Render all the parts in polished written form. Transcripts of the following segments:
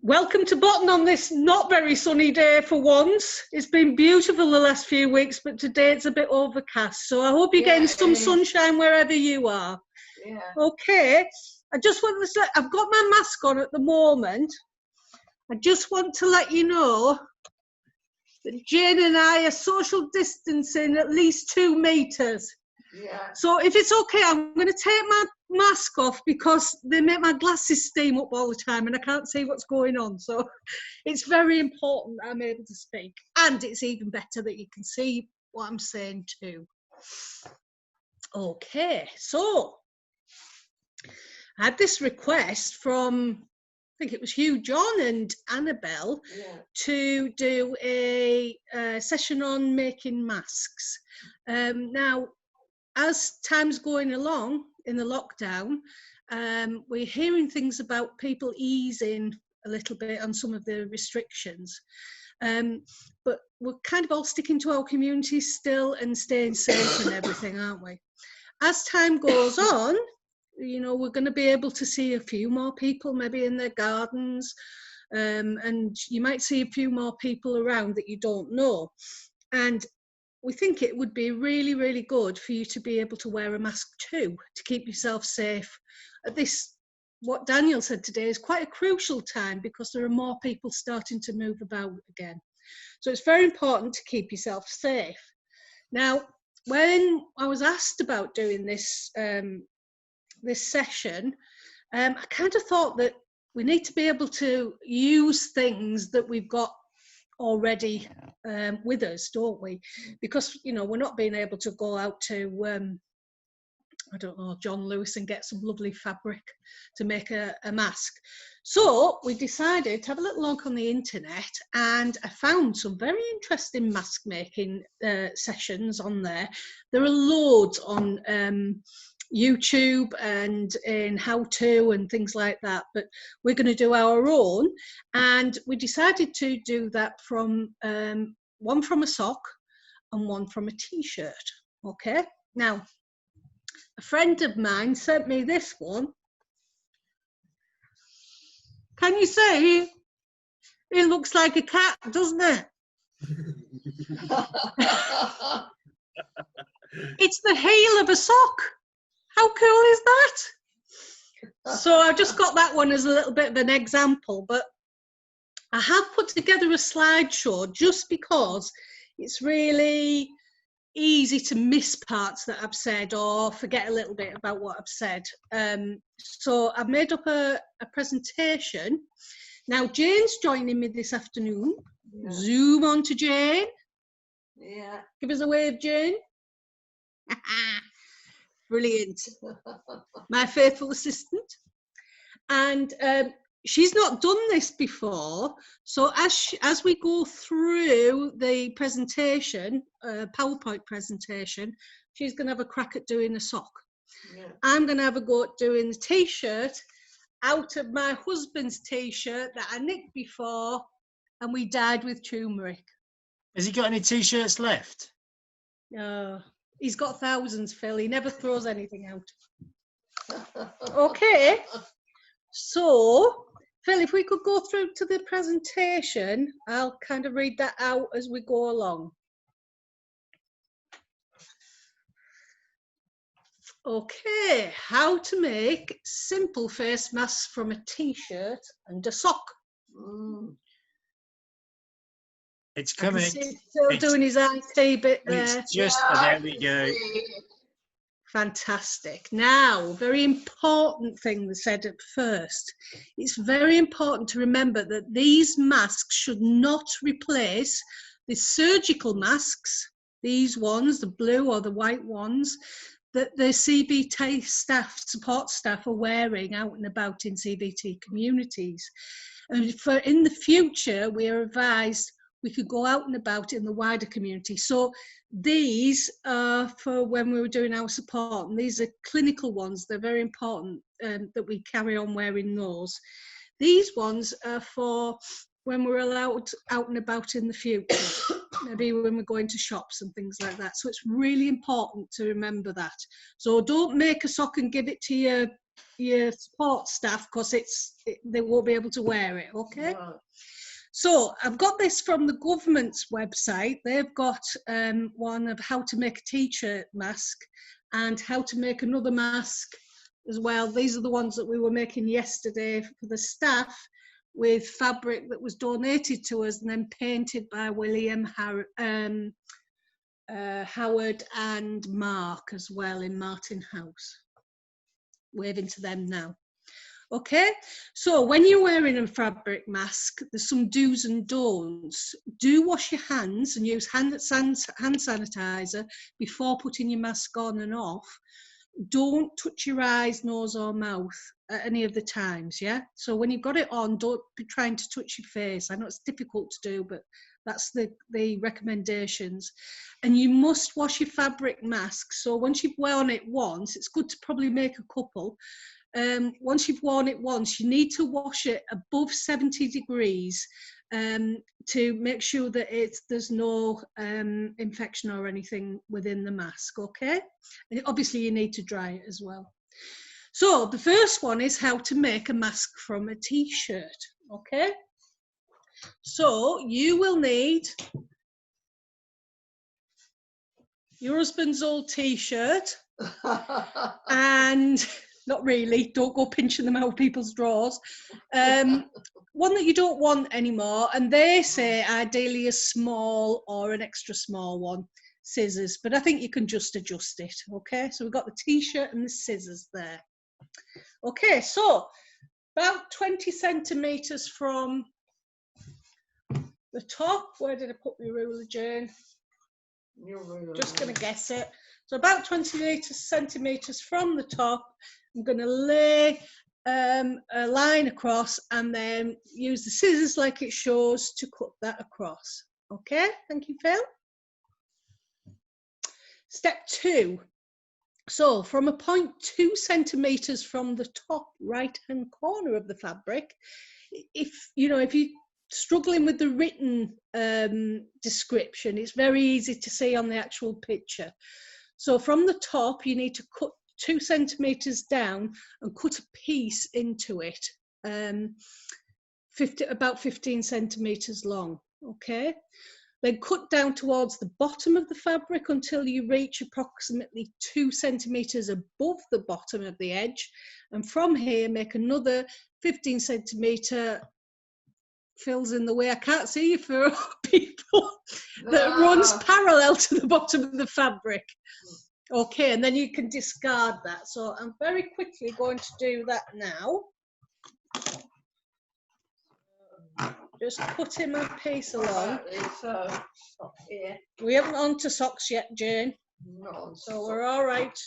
Welcome to Botton on this not very sunny day for once. It's been beautiful the last few weeks, but today it's a bit overcast. So I hope you're getting some sunshine wherever you are. Yeah. Okay, I just want to say, I've got my mask on at the moment. I just want to let you know that Jane and I are social distancing at least 2 meters. Yeah. So if it's okay, I'm going to take my mask off because they make my glasses steam up all the time and I can't see what's going on. So it's very important that I'm able to speak. And it's even better that you can see what I'm saying too. Okay, so I had this request from, I think it was Hugh John and Annabelle, to do a session on making masks. Now, as time's going along in the lockdown, we're hearing things about people easing a little bit on some of the restrictions. But we're kind of all sticking to our communities still and staying safe and everything, aren't we? As time goes on, you know, we're going to be able to see a few more people maybe in their gardens, and you might see a few more people around that you don't know. And we think it would be really, really good for you to be able to wear a mask too, to keep yourself safe at this, what Daniel said today, is quite a crucial time because there are more people starting to move about again. So it's very important to keep yourself safe. Now, when I was asked about doing this, this session, I kind of thought that we need to be able to use things that we've got already with us, don't we? Because, you know, we're not being able to go out to I don't know, John Lewis and get some lovely fabric to make a mask. So we decided to have a little look on the internet, and I found some very interesting mask making sessions on there. There are loads on YouTube and in how to and things like that, but we're going to do our own, and we decided to do that from one from a sock and one from a t-shirt. Okay, now a friend of mine sent me this one. Can you see? It looks like a cat, doesn't it? It's the heel of a sock. How cool is that? So I just got that one as a little bit of an example, but I have put together a slideshow just because it's really easy to miss parts that I've said or forget a little bit about what I've said. So I've made up a presentation. Now Jane's joining me this afternoon. Yeah. Zoom on to Jane. Yeah. Give us a wave, Jane. Brilliant. My faithful assistant. And she's not done this before, so as we go through the presentation, PowerPoint presentation, she's going to have a crack at doing a sock. Yeah. I'm going to have a go at doing the t-shirt out of my husband's t-shirt that I nicked before, and we dyed with turmeric. Has he got any t-shirts left? He's got thousands, Phil. He never throws anything out. Okay. So, Phil, if we could go through to the presentation, I'll kind of read that out as we go along. Okay, how to make simple face masks from a t-shirt and a sock. It's coming. Still doing his IT bit there. It's just, there we go. Fantastic. Now, very important thing they said at first. It's very important to remember that these masks should not replace the surgical masks, these ones, the blue or the white ones, that the CBT staff, support staff are wearing out and about in CBT communities. And for in the future, we are advised we could go out and about in the wider community. So these are for when we were doing our support, and these are clinical ones. They're very important that we carry on wearing those. These ones are for when we're allowed out and about in the future, maybe when we're going to shops and things like that. So it's really important to remember that. So don't make a sock and give it to your your support staff because they won't be able to wear it, okay? Right. So I've got this from the government's website. They've got one of how to make a t-shirt mask and how to make another mask as well. These are the ones that we were making yesterday for the staff with fabric that was donated to us and then painted by William, Howard and Mark as well in Martin House. Waving to them now. Okay, so when you're wearing a fabric mask, there's some do's and don'ts. Do wash your hands and use hand sanitizer before putting your mask on and off. Don't touch your eyes, nose or mouth at any of the times, yeah? So when you've got it on, don't be trying to touch your face. I know it's difficult to do, but that's the recommendations. And you must wash your fabric mask. So once you've worn it once, it's good to probably make a couple. Once you've worn it once, you need to wash it above 70 degrees to make sure that there's no infection or anything within the mask, okay? And obviously you need to dry it as well. So the first one is how to make a mask from a t-shirt, okay? So you will need your husband's old t-shirt and not really, don't go pinching them out of people's drawers. One that you don't want anymore, and they say ideally a small or an extra small one, scissors, but I think you can just adjust it, okay? So we've got the t-shirt and the scissors there. Okay, so about 20 centimetres from the top. Where did I put my ruler, Jane? Just going to guess it. So about 20 centimetres from the top, I'm going to lay a line across and then use the scissors like it shows to cut that across. Okay, thank you, Phil. Step 2. So from a point 2 centimetres from the top right-hand corner of the fabric, if you're struggling with the written description, it's very easy to see on the actual picture. So from the top, you need to cut 2 centimetres down and cut a piece into it, about 15 centimetres long, okay? Then cut down towards the bottom of the fabric until you reach approximately 2 centimetres above the bottom of the edge. And from here, make another 15 centimetre, Phil's in the way, I can't see you for people, that runs parallel to the bottom of the fabric. Okay, and then you can discard that. So I'm very quickly going to do that now. Just putting my piece along. We haven't on to socks yet, Jane. So we're all right.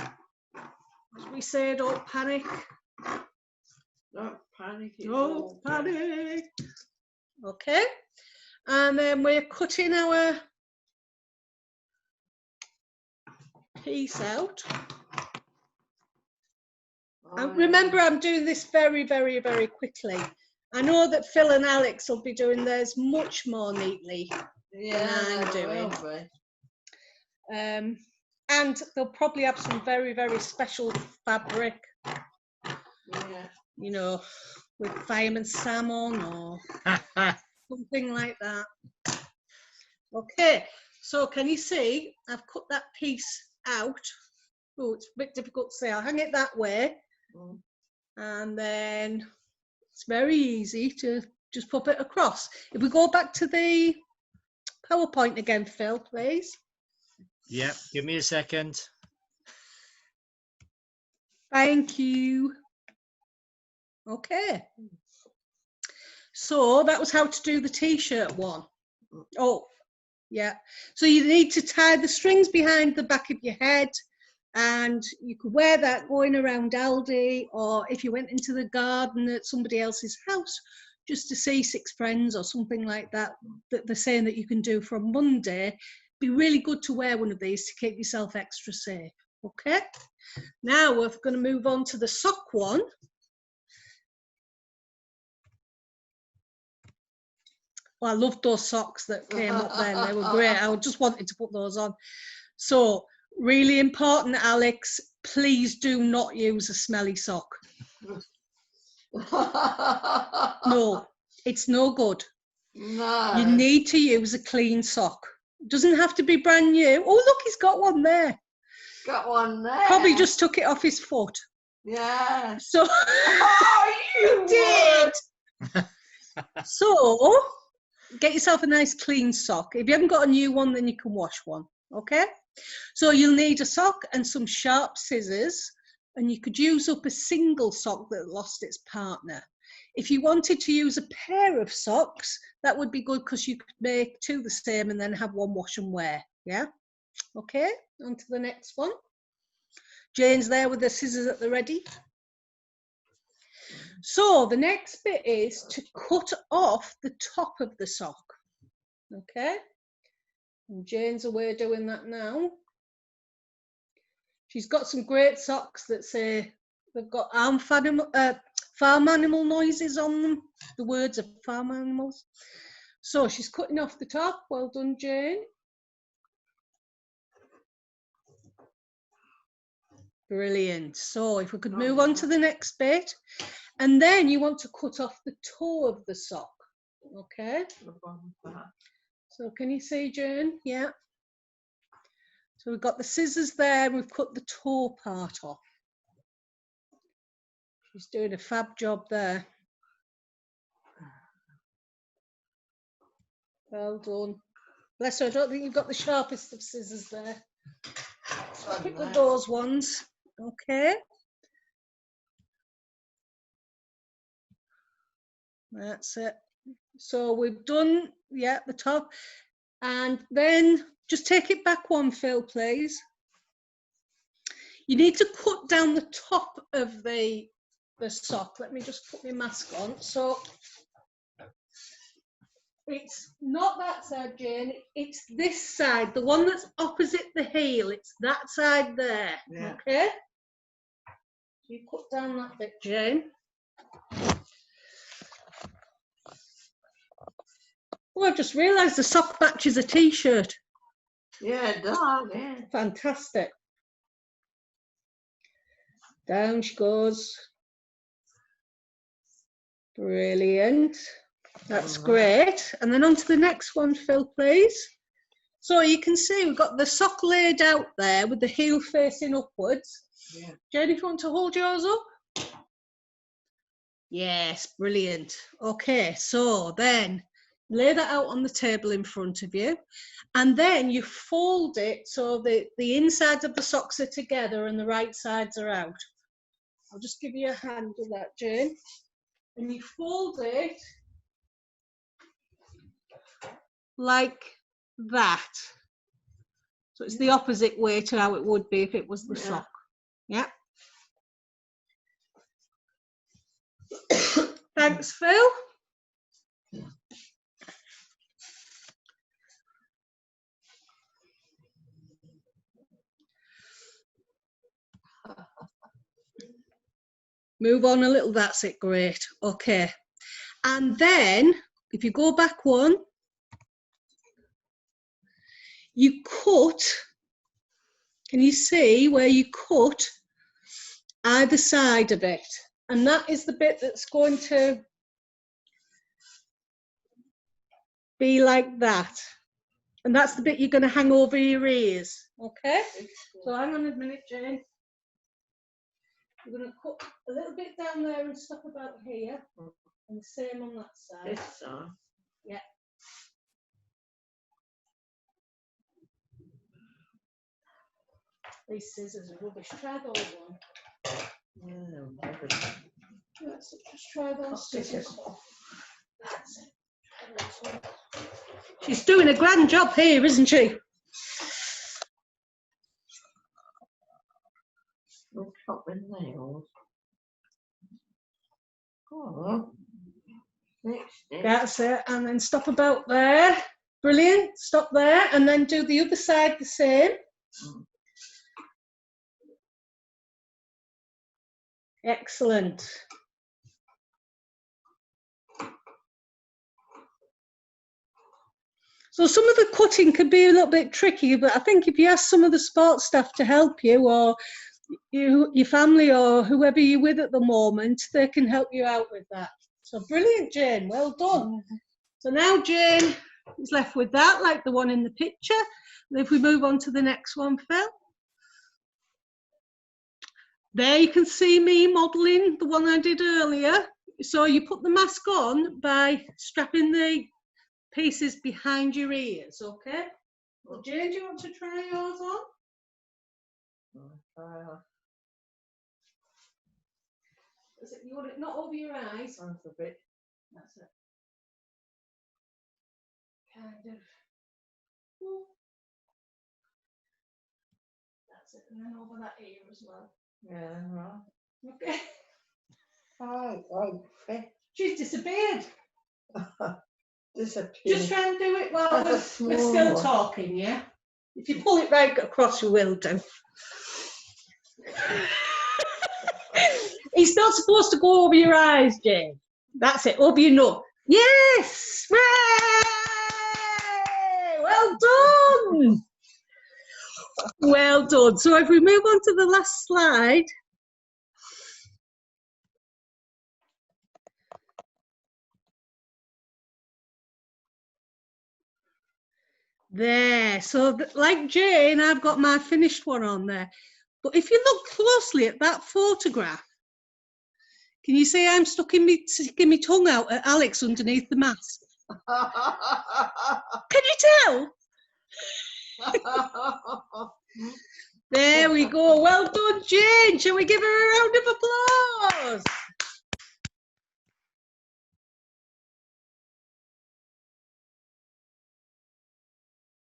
As we say, don't panic. Don't panic. Don't panic. Okay, and then we're cutting our piece out. And remember, I'm doing this very, very, very quickly. I know that Phil and Alex will be doing theirs much more neatly than I'm doing. And they'll probably have some very, very special fabric, you know, with fireman's salmon or something like that. Okay, so can you see I've cut that piece out? Oh, it's a bit difficult to see. I'll hang it that way, and then it's very easy to just pop it across. If we go back to the PowerPoint again, Phil, please. Yeah, give me a second. Thank you. Okay. So that was how to do the t-shirt one. Oh, yeah. So you need to tie the strings behind the back of your head, and you could wear that going around Aldi, or if you went into the garden at somebody else's house just to see 6 friends or something like that, that they're saying that you can do from Monday. Be really good to wear one of these to keep yourself extra safe. Okay, now we're going to move on to the sock one. Well, I loved those socks that came up then. They were great. I just wanted to put those on. So Really important, Alex. Please do not use a smelly sock. No, it's no good. No. You need to use a clean sock. Doesn't have to be brand new. Oh, look, he's got one there. Got one there. Probably just took it off his foot. Yeah. So Oh, you did. So get yourself a nice clean sock. If you haven't got a new one, then you can wash one. Okay. So you'll need a sock and some sharp scissors, and you could use up a single sock that lost its partner. If you wanted to use a pair of socks, that would be good because you could make two the same and then have one wash and wear. Yeah. Okay. On to the next one. Jane's there with the scissors at the ready. So the next bit is to cut off the top of the sock. Okay. And Jane's away doing that now. She's got some great socks that say they've got farm animal noises on them. The words of farm animals. So she's cutting off the top. Well done, Jane. Brilliant. So if we could move on to the next bit. And then you want to cut off the toe of the sock. Okay. So can you see, Jane? Yeah. So we've got the scissors there. We've cut the toe part off. She's doing a fab job there. Well done. Bless her, I don't think you've got the sharpest of scissors there. Pick with those ones. Okay. That's it. So we've done, yeah, the top. And then just take it back one, Phil, please. You need to cut down the top of the sock. Let me just put my mask on. So it's not that side, Jane. It's this side, the one that's opposite the heel. It's that side there. Yeah. Okay. You cut down that bit, Jane. Oh, I've just realised the sock matches a t-shirt. Yeah, it does. Yeah. Fantastic. Down she goes. Brilliant. That's great. And then on to the next one, Phil, please. So you can see we've got the sock laid out there with the heel facing upwards. Yeah. Jane, if you want to hold yours up. Yes, brilliant. Okay, so then lay that out on the table in front of you. And then you fold it so that the insides of the socks are together and the right sides are out. I'll just give you a hand with that, Jane. And you fold it like that. So it's the opposite way to how it would be if it was the sock. Yeah. Thanks, Phil. Move on a little, that's it, great. Okay. And then, if you go back one, you cut, can you see where you cut either side of it? And that is the bit that's going to be like that. And that's the bit you're going to hang over your ears, okay? So hang on a minute, Jane. We're going to cut a little bit down there and stuff about here, and the same on that side. This side. Yeah. These scissors are rubbish. Try those one. Let's just try those scissors. That's it. She's doing a grand job here, isn't she? Look up with nails. Oh. That's it. And then stop about there. Brilliant. Stop there. And then do the other side the same. Excellent. So some of the cutting could be a little bit tricky, but I think if you ask some of the sports staff to help you, or your family or whoever you're with at the moment, they can help you out with that. So brilliant, Jane, well done. So now Jane is left with that, like the one in the picture. And if we move on to the next one, Phil. There you can see me modelling the one I did earlier. So you put the mask on by strapping the pieces behind your ears, okay? Well, Jane, do you want to try yours on? You want it not over your eyes? Sounds a bit. That's it. Kind of. That's it, and then over that ear as well. Yeah, right. Okay. Oh, She's disappeared. disappeared. Just try and do it while That's a we're small still one. talking, yeah? If you pull it right across, you will do. It's not supposed to go over your eyes, Jane. That's it, over your nose. Yes! Hooray! Well done! Well done. So if we move on to the last slide. There. So like Jane, I've got my finished one on there. But if you look closely at that photograph, can you see I'm sticking my tongue out at Alex underneath the mask? Can you tell? There we go. Well done, Jane. Shall we give her a round of applause?